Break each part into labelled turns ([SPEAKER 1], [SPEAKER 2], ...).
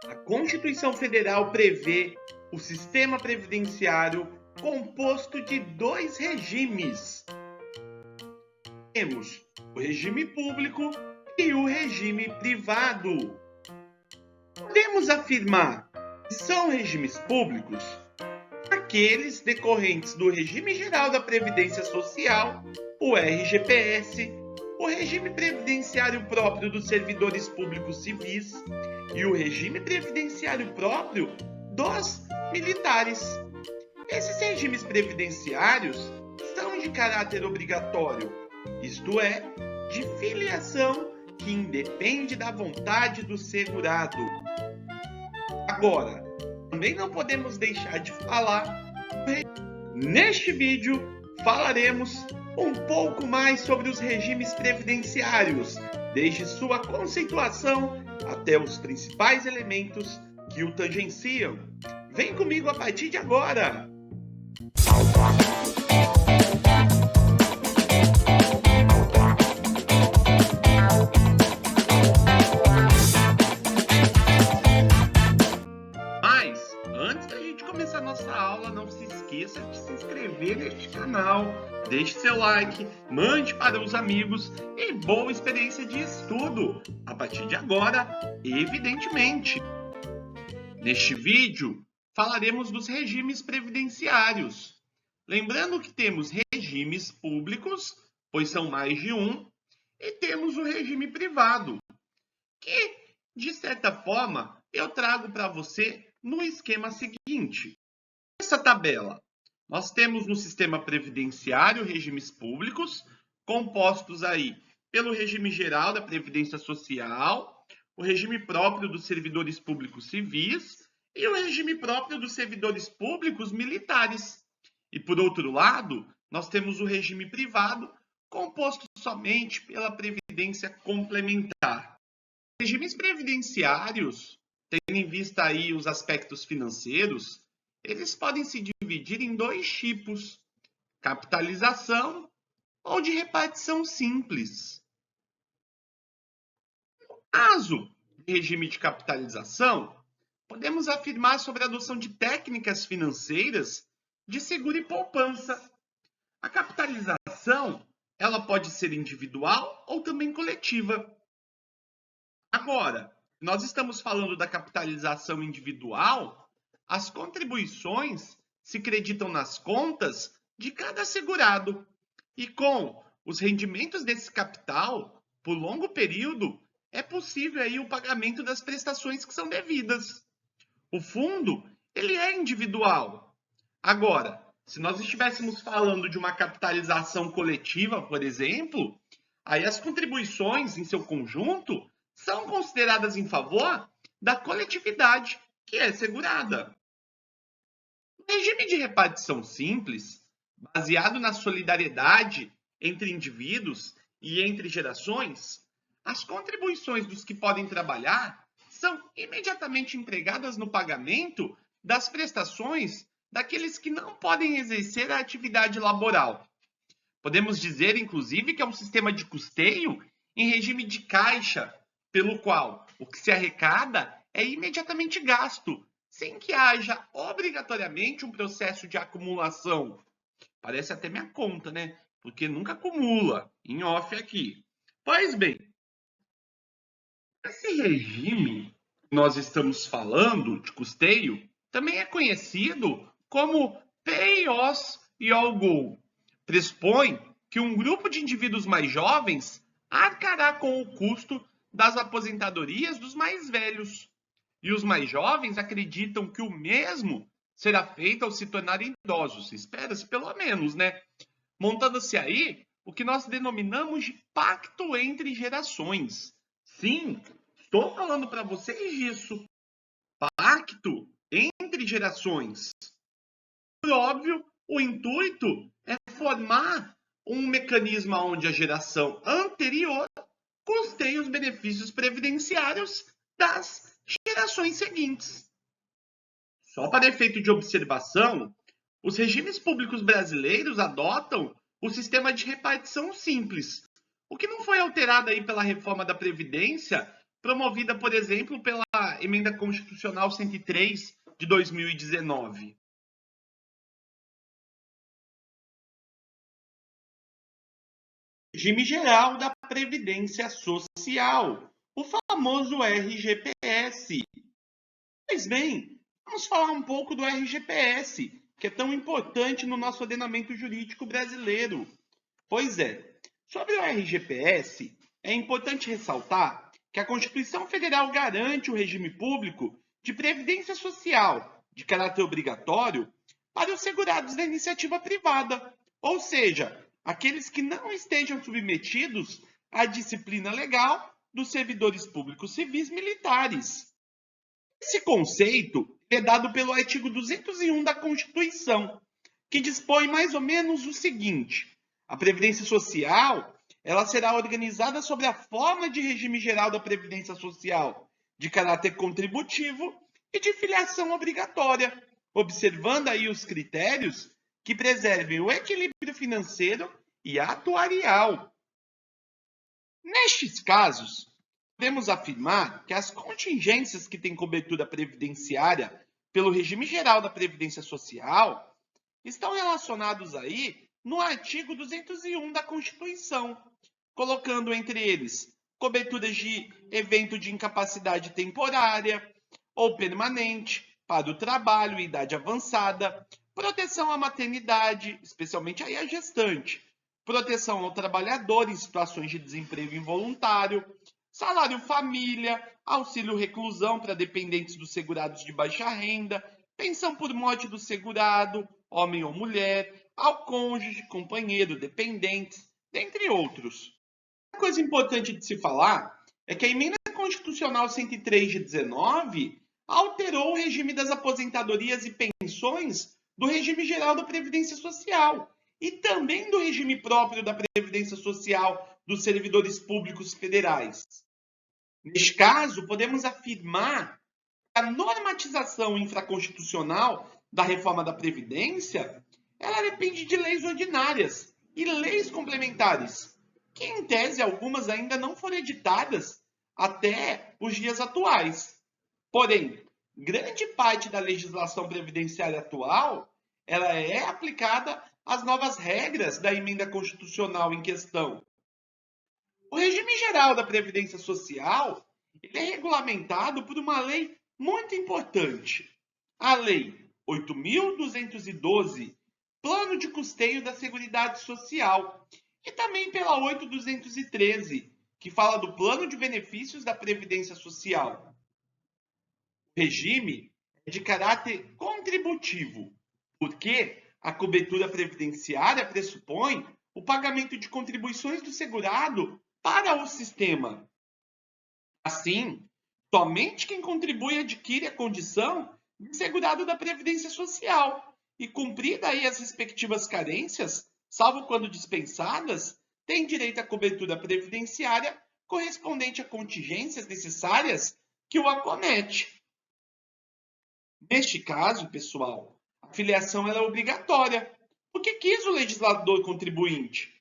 [SPEAKER 1] A Constituição Federal prevê o sistema previdenciário composto de dois regimes. Temos o regime público e o regime privado. Podemos afirmar que são regimes públicos aqueles decorrentes do Regime Geral da Previdência Social, o RGPS, o regime previdenciário próprio dos servidores públicos civis e o regime previdenciário próprio dos militares. Esses regimes previdenciários são de caráter obrigatório, isto é, de filiação que independe da vontade do segurado. Agora, também não podemos deixar de falar. Neste vídeo, falaremos um pouco mais sobre os regimes previdenciários, desde sua conceituação até os principais elementos que o tangenciam. Vem comigo a partir de agora! Mas, antes da gente começar a nossa aula, não se esqueça de se inscrever neste canal, deixe seu like, mande para os amigos e boa experiência de estudo, a partir de agora, evidentemente. Neste vídeo, falaremos dos regimes previdenciários. Lembrando que temos regimes públicos, pois são mais de um, e temos o regime privado, que, de certa forma, eu trago para você no esquema seguinte. Nessa tabela, nós temos no sistema previdenciário regimes públicos, compostos aí pelo regime geral da Previdência Social, o regime próprio dos servidores públicos civis e o regime próprio dos servidores públicos militares. E, por outro lado, nós temos o regime privado, composto somente pela Previdência Complementar. Regimes previdenciários, tendo em vista aí os aspectos financeiros, eles podem se dividir em dois tipos: capitalização ou de repartição simples. No caso de regime de capitalização, podemos afirmar sobre a adoção de técnicas financeiras de seguro e poupança. A capitalização, ela pode ser individual ou também coletiva. Agora, nós estamos falando da capitalização individual, as contribuições se creditam nas contas de cada segurado. E com os rendimentos desse capital, por longo período, é possível aí o pagamento das prestações que são devidas. O fundo, ele é individual. Agora, se nós estivéssemos falando de uma capitalização coletiva, por exemplo, aí as contribuições em seu conjunto são consideradas em favor da coletividade que é segurada. No regime de repartição simples, baseado na solidariedade entre indivíduos e entre gerações, as contribuições dos que podem trabalhar são imediatamente empregadas no pagamento das prestações daqueles que não podem exercer a atividade laboral. Podemos dizer, inclusive, que é um sistema de custeio em regime de caixa, pelo qual o que se arrecada é imediatamente gasto, sem que haja obrigatoriamente um processo de acumulação. Parece até minha conta, né? Porque nunca acumula, em off aqui. Pois bem, esse regime que nós estamos falando de custeio também é conhecido como Pay As You Go. Pressupõe que um grupo de indivíduos mais jovens arcará com o custo das aposentadorias dos mais velhos. E os mais jovens acreditam que o mesmo será feito ao se tornarem idosos. Espera-se pelo menos, né? Montando-se aí o que nós denominamos de pacto entre gerações. Sim, estou falando para vocês disso. Pacto entre gerações. Por óbvio, o intuito é formar um mecanismo onde a geração anterior custeie os benefícios previdenciários das gerações seguintes. Só para efeito de observação, os regimes públicos brasileiros adotam o sistema de repartição simples, o que não foi alterado aí pela reforma da Previdência, promovida, por exemplo, pela da Emenda Constitucional 103 de 2019. Regime Geral da Previdência Social, o famoso RGPS. Pois bem, vamos falar um pouco do RGPS, que é tão importante no nosso ordenamento jurídico brasileiro. Pois é, sobre o RGPS, é importante ressaltar que a Constituição Federal garante o regime público de previdência social de caráter obrigatório para os segurados da iniciativa privada, ou seja, aqueles que não estejam submetidos à disciplina legal dos servidores públicos civis militares. Esse conceito é dado pelo artigo 201 da Constituição, que dispõe mais ou menos o seguinte: a Previdência Social ela será organizada sobre a forma de regime geral da Previdência Social, de caráter contributivo e de filiação obrigatória, observando aí os critérios que preservem o equilíbrio financeiro e atuarial. Nestes casos, podemos afirmar que as contingências que têm cobertura previdenciária pelo regime geral da Previdência Social estão relacionados aí no artigo 201 da Constituição, colocando entre eles coberturas de evento de incapacidade temporária ou permanente para o trabalho e idade avançada, proteção à maternidade, especialmente aí a gestante, proteção ao trabalhador em situações de desemprego involuntário, salário família, auxílio reclusão para dependentes dos segurados de baixa renda, pensão por morte do segurado, homem ou mulher, ao cônjuge, companheiro, dependentes, dentre outros. Uma coisa importante de se falar é que a Emenda Constitucional 103 de 19 alterou o regime das aposentadorias e pensões do regime geral da Previdência Social e também do regime próprio da Previdência Social dos servidores públicos federais. Neste caso, podemos afirmar que a normatização infraconstitucional da reforma da Previdência ela depende de leis ordinárias e leis complementares, que em tese algumas ainda não foram editadas até os dias atuais. Porém, grande parte da legislação previdenciária atual ela é aplicada às novas regras da emenda constitucional em questão. O regime geral da Previdência Social ele é regulamentado por uma lei muito importante, a Lei 8.212, Plano de Custeio da Seguridade Social, e também pela 8.213, que fala do Plano de Benefícios da Previdência Social. O regime é de caráter contributivo, porque a cobertura previdenciária pressupõe o pagamento de contribuições do segurado para o sistema. Assim, somente quem contribui adquire a condição de segurado da Previdência Social e, cumprida aí as respectivas carências, salvo quando dispensadas, tem direito à cobertura previdenciária correspondente a contingências necessárias que o acomete. Neste caso, pessoal, a filiação é obrigatória, porque quis o legislador contribuinte.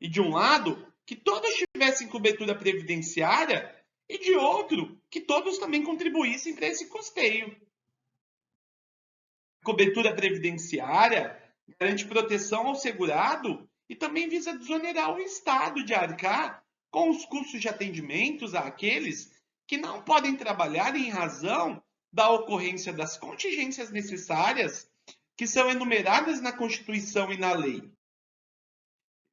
[SPEAKER 1] E de um lado, que todos tivessem cobertura previdenciária e de outro, que todos também contribuíssem para esse custeio. A cobertura previdenciária garante proteção ao segurado e também visa desonerar o Estado de arcar com os custos de atendimentos àqueles que não podem trabalhar em razão da ocorrência das contingências necessárias que são enumeradas na Constituição e na lei.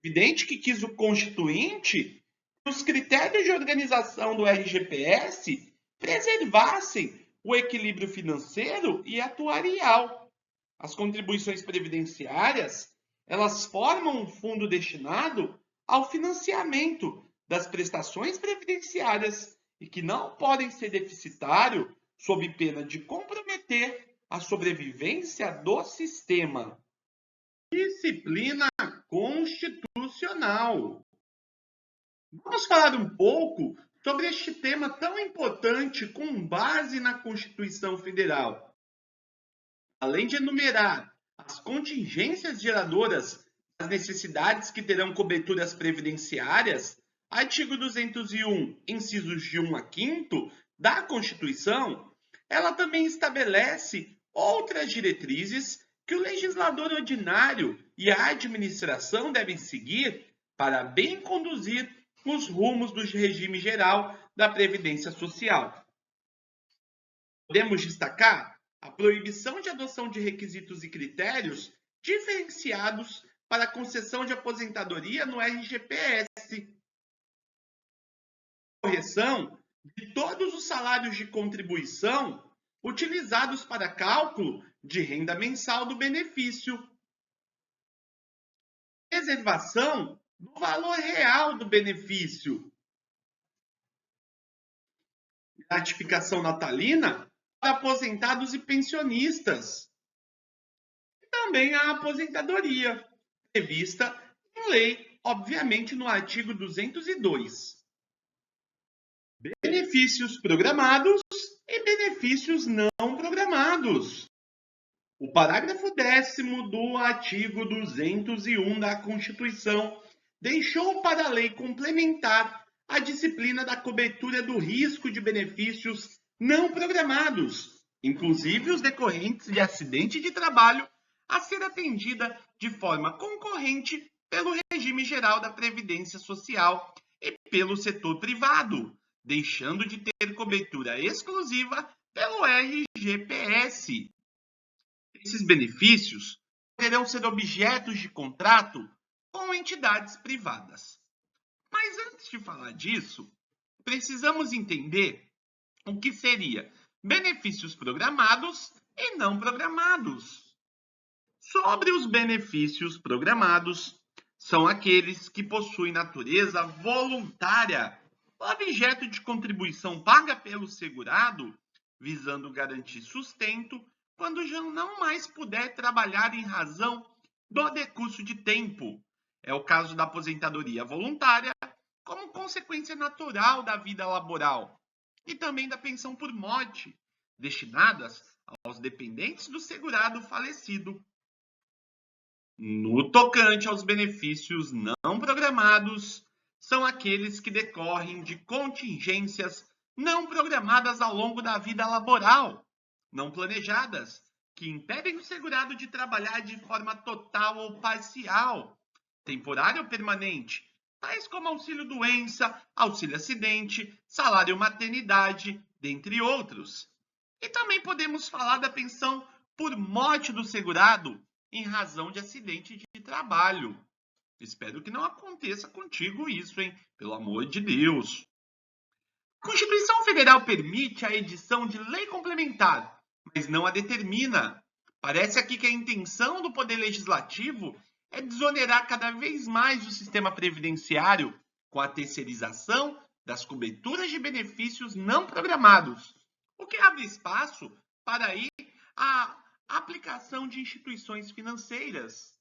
[SPEAKER 1] Evidente que quis o Constituinte que os critérios de organização do RGPS preservassem o equilíbrio financeiro e atuarial. As contribuições previdenciárias, elas formam um fundo destinado ao financiamento das prestações previdenciárias e que não podem ser deficitário sob pena de comprometer a sobrevivência do sistema. Disciplina constitucional. Vamos falar um pouco sobre este tema tão importante com base na Constituição Federal. Além de enumerar as contingências geradoras das necessidades que terão coberturas previdenciárias, artigo 201, incisos de 1 a 5º, da Constituição, ela também estabelece outras diretrizes que o legislador ordinário e a administração devem seguir para bem conduzir os rumos do regime geral da Previdência Social. Podemos destacar a proibição de adoção de requisitos e critérios diferenciados para a concessão de aposentadoria no RGPS, correção de todos os salários de contribuição utilizados para cálculo de renda mensal do benefício, preservação do valor real do benefício, gratificação natalina para aposentados e pensionistas, e também a aposentadoria, prevista em lei, obviamente no artigo 202. Benefícios programados e benefícios não programados. O parágrafo 10º do artigo 201 da Constituição deixou para a lei complementar a disciplina da cobertura do risco de benefícios não programados, inclusive os decorrentes de acidente de trabalho, a ser atendida de forma concorrente pelo regime geral da Previdência Social e pelo setor privado, deixando de ter cobertura exclusiva pelo RGPS. Esses benefícios poderão ser objetos de contrato com entidades privadas. Mas antes de falar disso, precisamos entender o que seria benefícios programados e não programados. Sobre os benefícios programados, são aqueles que possuem natureza voluntária, objeto de contribuição paga pelo segurado, visando garantir sustento quando já não mais puder trabalhar em razão do decurso de tempo. É o caso da aposentadoria voluntária, como consequência natural da vida laboral, e também da pensão por morte, destinadas aos dependentes do segurado falecido. No tocante aos benefícios não programados, são aqueles que decorrem de contingências não programadas ao longo da vida laboral, não planejadas, que impedem o segurado de trabalhar de forma total ou parcial, temporária ou permanente, tais como auxílio-doença, auxílio-acidente, salário-maternidade, dentre outros. E também podemos falar da pensão por morte do segurado em razão de acidente de trabalho. Espero que não aconteça contigo isso, hein? Pelo amor de Deus. A Constituição Federal permite a edição de lei complementar, mas não a determina. Parece aqui que a intenção do Poder Legislativo é desonerar cada vez mais o sistema previdenciário com a terceirização das coberturas de benefícios não programados, o que abre espaço para aí a aplicação de instituições financeiras.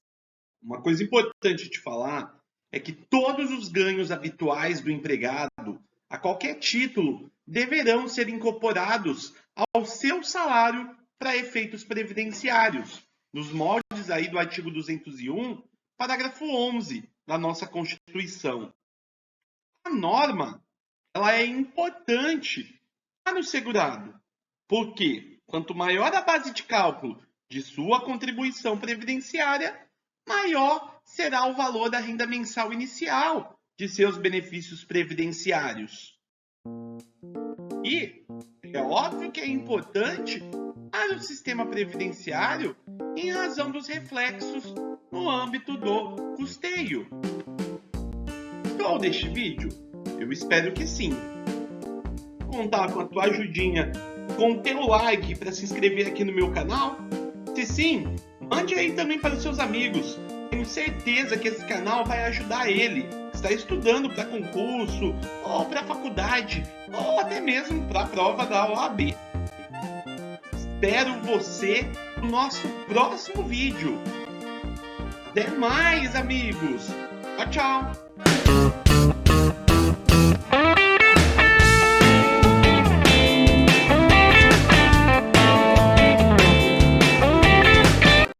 [SPEAKER 1] Uma coisa importante de falar é que todos os ganhos habituais do empregado, a qualquer título, deverão ser incorporados ao seu salário para efeitos previdenciários, nos moldes aí do artigo 201, parágrafo 11 da nossa Constituição. A norma, ela é importante para o segurado, porque quanto maior a base de cálculo de sua contribuição previdenciária, maior será o valor da renda mensal inicial de seus benefícios previdenciários. E é óbvio que é importante para o sistema previdenciário em razão dos reflexos no âmbito do custeio. Gostou deste vídeo? Eu espero que sim. Contar com a tua ajudinha, com o teu like para se inscrever aqui no meu canal? Se sim, mande aí também para os seus amigos. Tenho certeza que esse canal vai ajudar ele, que está estudando para concurso, ou para faculdade, ou até mesmo para a prova da OAB. Espero você no nosso próximo vídeo. Até mais, amigos. Tchau, tchau.